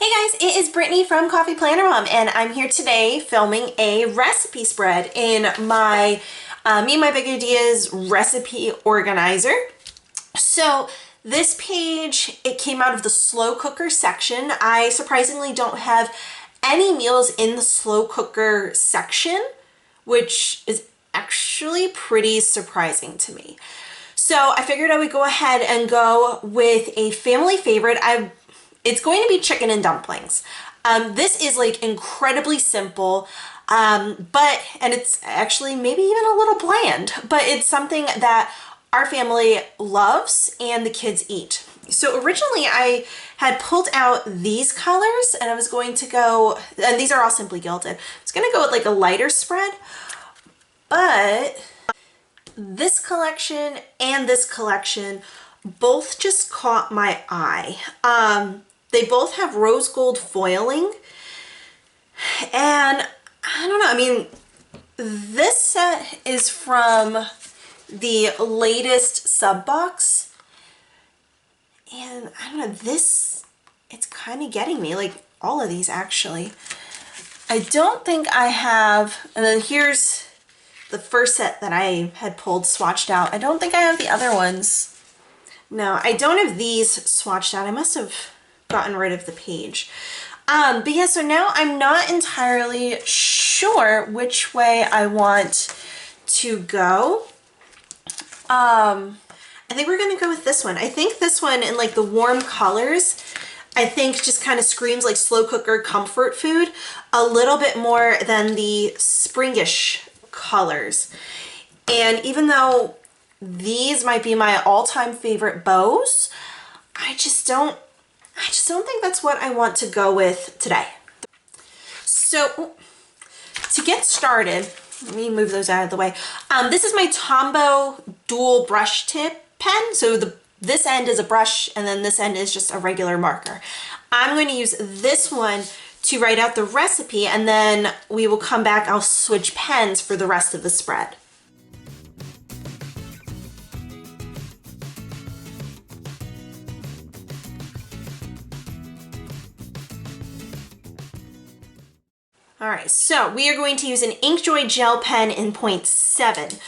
Hey guys, it is Brittany from Coffee Planner Mom, and I'm here today filming a recipe spread in my Me and My Big Ideas recipe organizer. So this page, it came out of the slow cooker section. I surprisingly don't have any meals in the slow cooker section, which is actually pretty surprising to me. So I figured I would go ahead and go with a family favorite. It's going to be chicken and dumplings. This is like incredibly simple, and it's actually maybe even a little bland, but it's something that our family loves and the kids eat. So originally I had pulled out these colors and I was going to go, and these are all Simply Gilded. I was going to go with like a lighter spread, but this collection and this collection both just caught my eye. They both have rose gold foiling, and I don't know, I mean, this set is from the latest sub box, and I don't know, this, it's kind of getting me, like all of these actually. I don't think I have, and then here's the first set that I had pulled swatched out. I don't think I have the other ones. No, I don't have these swatched out. I must have gotten rid of the page. But yeah, so now I'm not entirely sure which way I want to go. I think we're gonna go with this one. I think this one in like the warm colors, I think just kind of screams like slow cooker comfort food a little bit more than the springish colors. And even though these might be my all-time favorite bows, I just don't think that's what I want to go with today. So to get started, let me move those out of the way. This is my Tombow dual brush tip pen. So this end is a brush and then this end is just a regular marker. I'm going to use this one to write out the recipe, and then we will come back, I'll switch pens for the rest of the spread. All right, so we are going to use an Inkjoy gel pen in 0.7.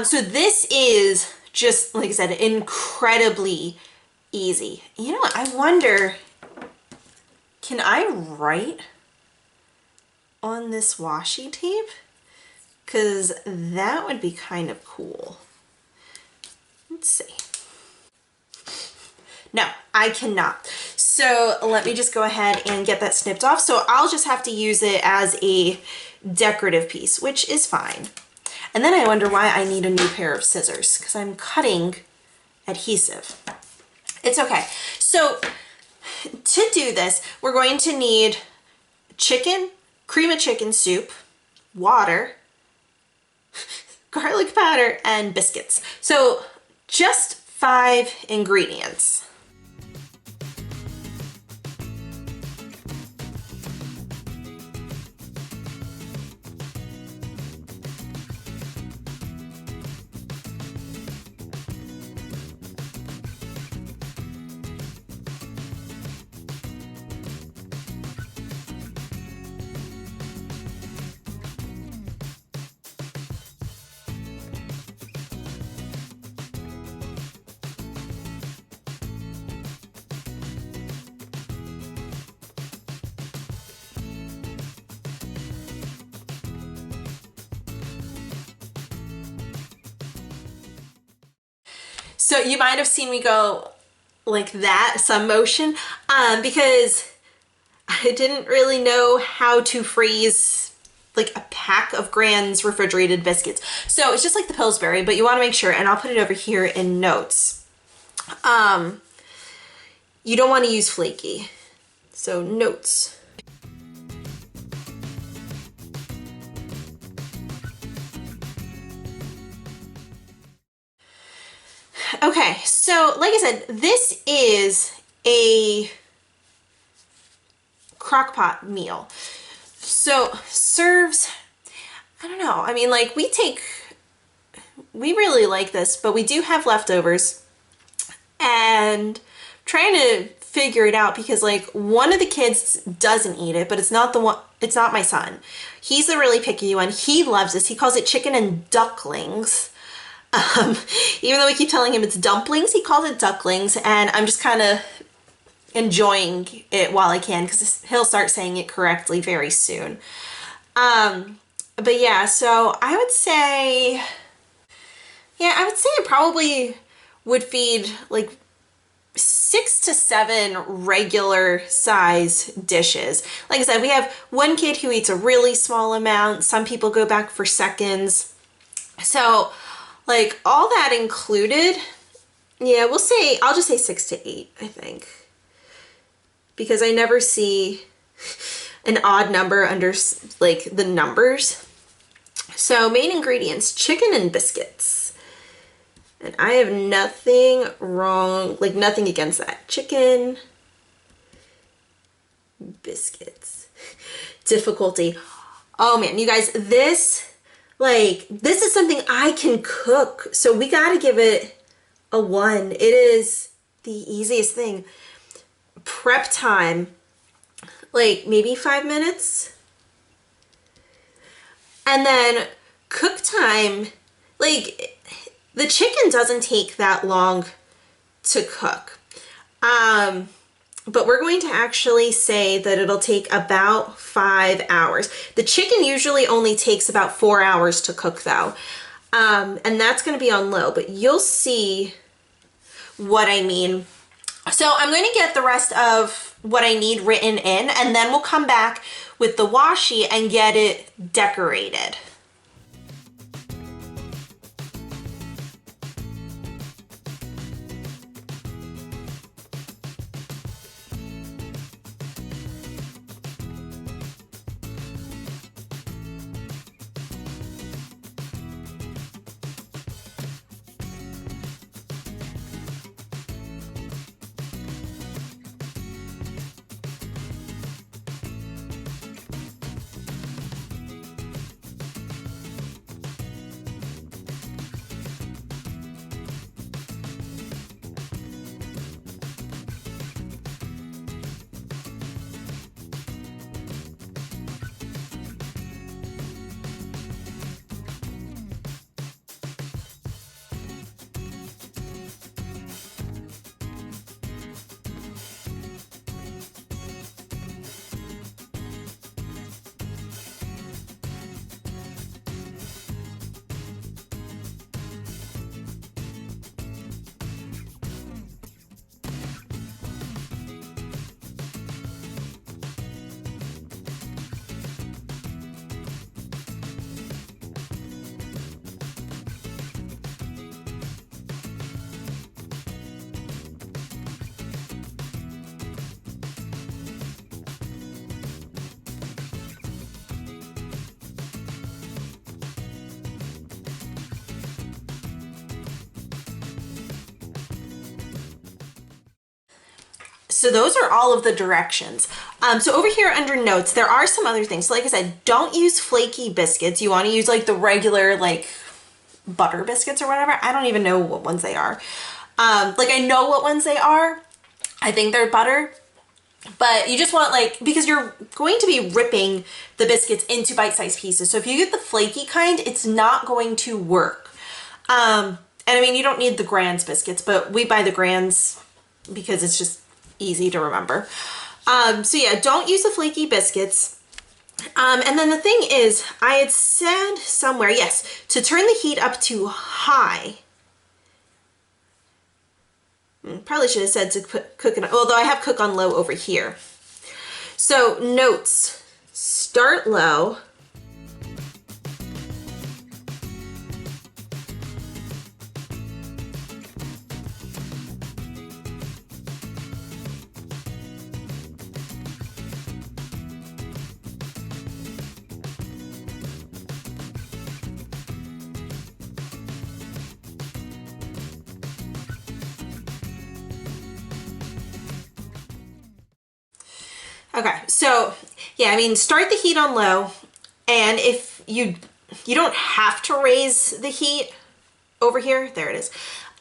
So this is just, like I said, incredibly easy. You know what, I wonder, can I write on this washi tape? Because that would be kind of cool. Let's see. No, I cannot. So let me just go ahead and get that snipped off. So I'll just have to use it as a decorative piece, which is fine. And then I wonder why I need a new pair of scissors, because I'm cutting adhesive. It's okay. So to do this, we're going to need chicken, cream of chicken soup, water, garlic powder, and biscuits. So just 5 ingredients. So you might have seen me go like that, some motion, because I didn't really know how to freeze like a pack of Grand's refrigerated biscuits. So it's just like the Pillsbury, but you want to make sure, and I'll put it over here in notes. You don't want to use flaky. So notes. Okay, so like I said, this is a crock pot meal. So serves, I don't know, I mean, like we really like this, but we do have leftovers, and trying to figure it out because like one of the kids doesn't eat it, but it's not the one, it's not my son. He's the really picky one. He loves this. He calls it chicken and ducklings. Even though we keep telling him it's dumplings, he calls it ducklings, and I'm just kind of enjoying it while I can because he'll start saying it correctly very soon. But yeah, so I would say, yeah, I would say I probably would feed like 6 to 7 regular size dishes. Like I said, we have one kid who eats a really small amount. Some people go back for seconds. So like all that included, yeah, we'll say, I'll just say 6 to 8, I think. Because I never see an odd number under like the numbers. So main ingredients, chicken and biscuits. And I have nothing wrong, like nothing against that. Chicken, biscuits, difficulty. Oh man, you guys, this is something I can cook. So we gotta give it a 1. It is the easiest thing. Prep time, like maybe 5 minutes. And then cook time, like the chicken doesn't take that long to cook. But we're going to actually say that it'll take about 5 hours. The chicken usually only takes about 4 hours to cook though. And that's gonna be on low, but you'll see what I mean. So I'm going to get the rest of what I need written in, and then we'll come back with the washi and get it decorated. So those are all of the directions. So over here under notes, there are some other things. So like I said, don't use flaky biscuits. You want to use like the regular like butter biscuits or whatever. I don't even know what ones they are. Like I know what ones they are. I think they're butter. But you just want like, because you're going to be ripping the biscuits into bite-sized pieces. So if you get the flaky kind, it's not going to work. And I mean, you don't need the Grands biscuits, but we buy the Grands because it's just easy to remember. So yeah, don't use the flaky biscuits. And then the thing is, I had said somewhere, yes, to turn the heat up to high. Probably should have said to put cook on, although I have cook on low over here. So notes, start low. Okay, so yeah, I mean, start the heat on low, and if you don't have to raise the heat over here, there it is.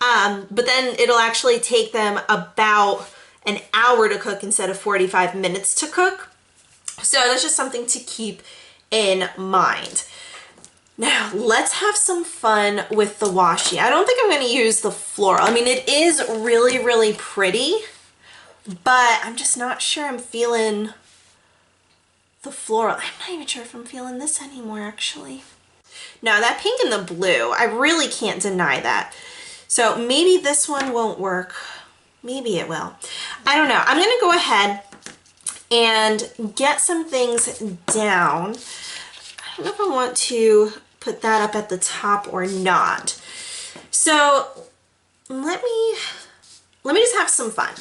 But then it'll actually take them about an hour to cook instead of 45 minutes to cook. So that's just something to keep in mind. Now let's have some fun with the washi. I don't think I'm going to use the floral. I mean, it is really, really pretty, but I'm just not sure I'm feeling the floral. I'm not even sure if I'm feeling this anymore, actually. Now that pink and the blue, I really can't deny that. So maybe this one won't work. Maybe it will. I don't know. I'm going to go ahead and get some things down. I don't know if I want to put that up at the top or not. So let me just have some fun.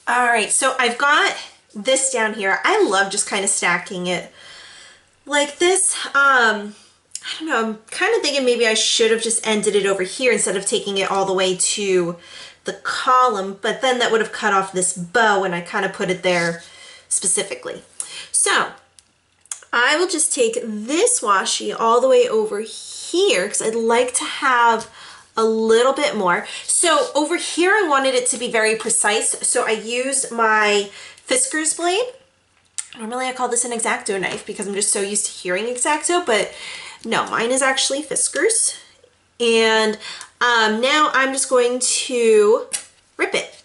All right, so I've got this down here. I love just kind of stacking it like this. I don't know, I'm kind of thinking maybe I should have just ended it over here instead of taking it all the way to the column, but then that would have cut off this bow and I kind of put it there specifically. So I will just take this washi all the way over here because I'd like to have a little bit more. So over here I wanted it to be very precise, so I used my Fiskars blade. Normally I call this an X-Acto knife because I'm just so used to hearing X-Acto, but no, mine is actually Fiskars. And now I'm just going to rip it.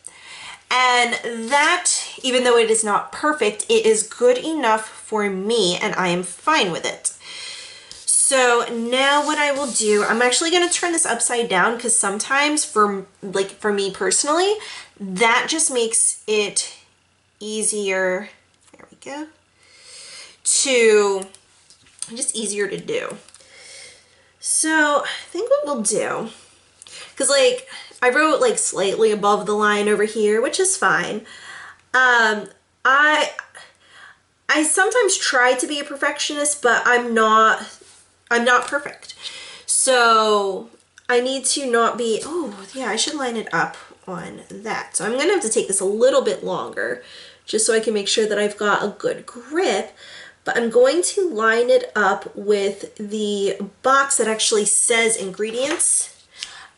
And that, even though it is not perfect, it is good enough for me and I am fine with it. So now what I will do, I'm actually going to turn this upside down because sometimes for me personally, that just makes it easier. There we go. Just easier to do. So I think what we'll do, because like I wrote like slightly above the line over here, which is fine. I sometimes try to be a perfectionist, but I'm not perfect. So I need to not be, oh yeah, I should line it up on that. So I'm gonna have to take this a little bit longer just so I can make sure that I've got a good grip, but I'm going to line it up with the box that actually says ingredients.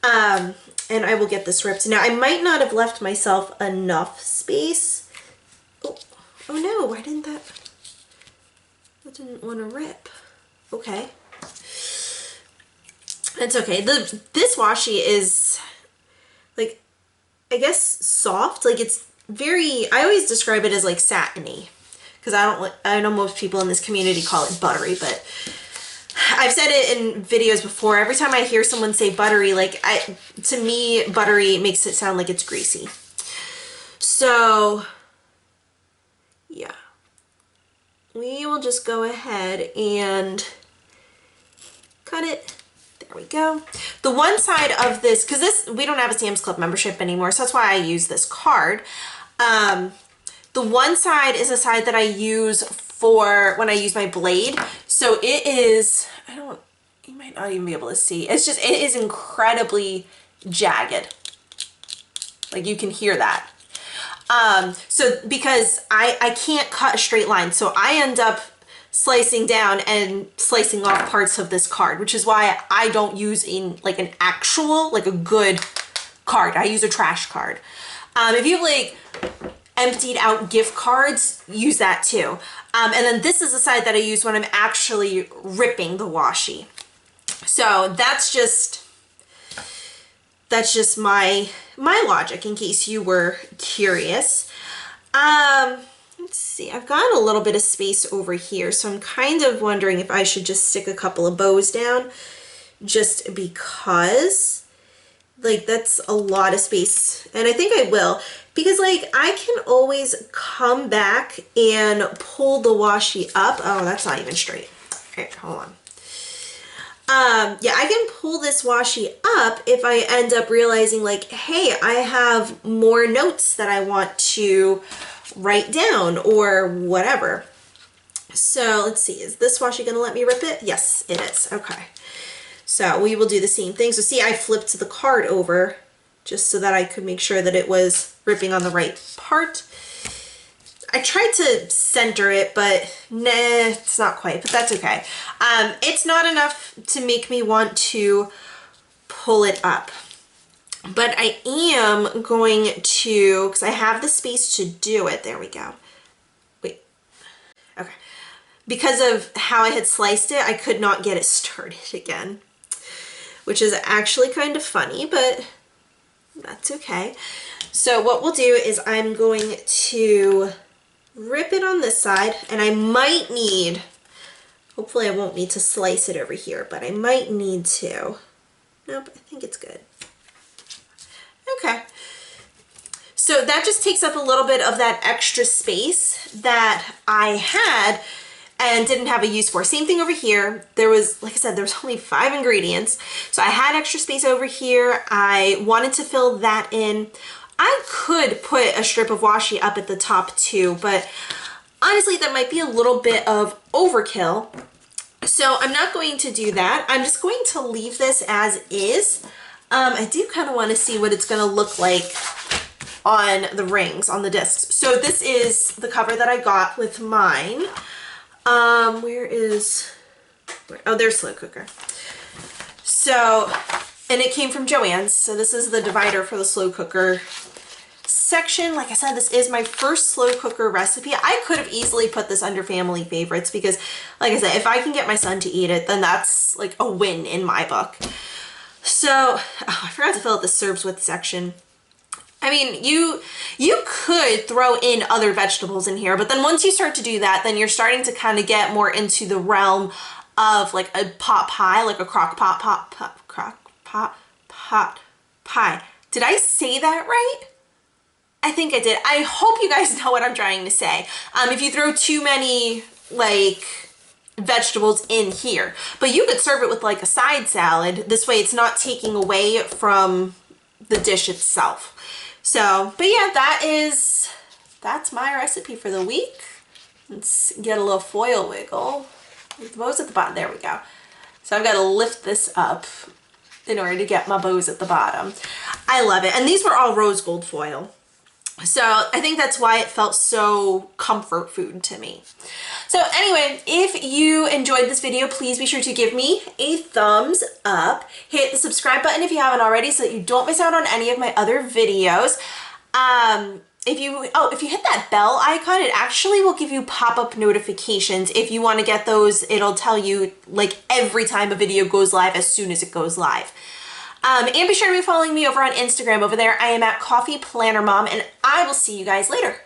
And I will get this ripped. Now I might not have left myself enough space. Oh no, why didn't that? That didn't want to rip. Okay. It's okay. This washi is like, I guess soft. Like it's very, I always describe it as like satiny, because I know most people in this community call it buttery, but I've said it in videos before. Every time I hear someone say buttery, like to me, buttery makes it sound like it's greasy. So yeah, we will just go ahead and cut it. There we go. The one side of this, because we don't have a Sam's Club membership anymore, so that's why I use this card. The one side is a side that I use for when I use my blade. So it is, you might not even be able to see. It's just, it is incredibly jagged. Like you can hear that. So because I can't cut a straight line, so I end up slicing down and slicing off parts of this card, which is why I don't use like an actual, like a good card. I use a trash card. If you have like emptied out gift cards, use that too. And then this is the side that I use when I'm actually ripping the washi. So that's just my logic, in case you were curious. Let's see, I've got a little bit of space over here, so I'm kind of wondering if I should just stick a couple of bows down, just because like that's a lot of space, and I think I will, because like I can always come back and pull the washi up. Oh, that's not even straight. Okay, hold on. Yeah, I can pull this washi up if I end up realizing like, hey, I have more notes that I want to write down or whatever. So let's see, is this washi gonna let me rip it? Yes, it is. Okay. So we will do the same thing. So see, I flipped the card over just so that I could make sure that it was ripping on the right part. I tried to center it, but nah, it's not quite, but that's okay. It's not enough to make me want to pull it up. But I am going to, because I have the space to do it. There we go. Wait. Okay. Because of how I had sliced it, I could not get it started again, which is actually kind of funny, but that's okay. So what we'll do is I'm going to rip it on this side, and I might need, hopefully I won't need to slice it over here, but I might need to. Nope, I think it's good. Okay. So that just takes up a little bit of that extra space that I had and didn't have a use for. Same thing over here. There was, like I said, there was only 5 ingredients. So I had extra space over here. I wanted to fill that in. I could put a strip of washi up at the top too, but honestly, that might be a little bit of overkill. So I'm not going to do that. I'm just going to leave this as is. I do kind of want to see what it's going to look like on the rings, on the discs. So this is the cover that I got with mine. Oh, there's slow cooker. So, and it came from Joann's. So this is the divider for the slow cooker section. Like I said, this is my first slow cooker recipe. I could have easily put this under family favorites because, like I said, if I can get my son to eat it, then that's like a win in my book. So, oh, I forgot to fill out the serves with section. I mean, you could throw in other vegetables in here, but then once you start to do that, then you're starting to kind of get more into the realm of like a pot pie, like a crock pot pie. Did I say that right? I think I did. I hope you guys know what I'm trying to say. If you throw too many like vegetables in here, but you could serve it with like a side salad. This way it's not taking away from the dish itself. So, but yeah, that's my recipe for the week. Let's get a little foil wiggle. The bows at the bottom, there we go. So I've got to lift this up in order to get my bows at the bottom. I love it. And these were all rose gold foil. So I think that's why it felt so comfort food to me. So anyway, if you enjoyed this video, please be sure to give me a thumbs up. Hit the subscribe button if you haven't already so that you don't miss out on any of my other videos. if you hit that bell icon, it actually will give you pop-up notifications. If you want to get those, it'll tell you like every time a video goes live as soon as it goes live. And be sure to be following me over on Instagram. Over there, I am at Coffee Planner Mom, and I will see you guys later.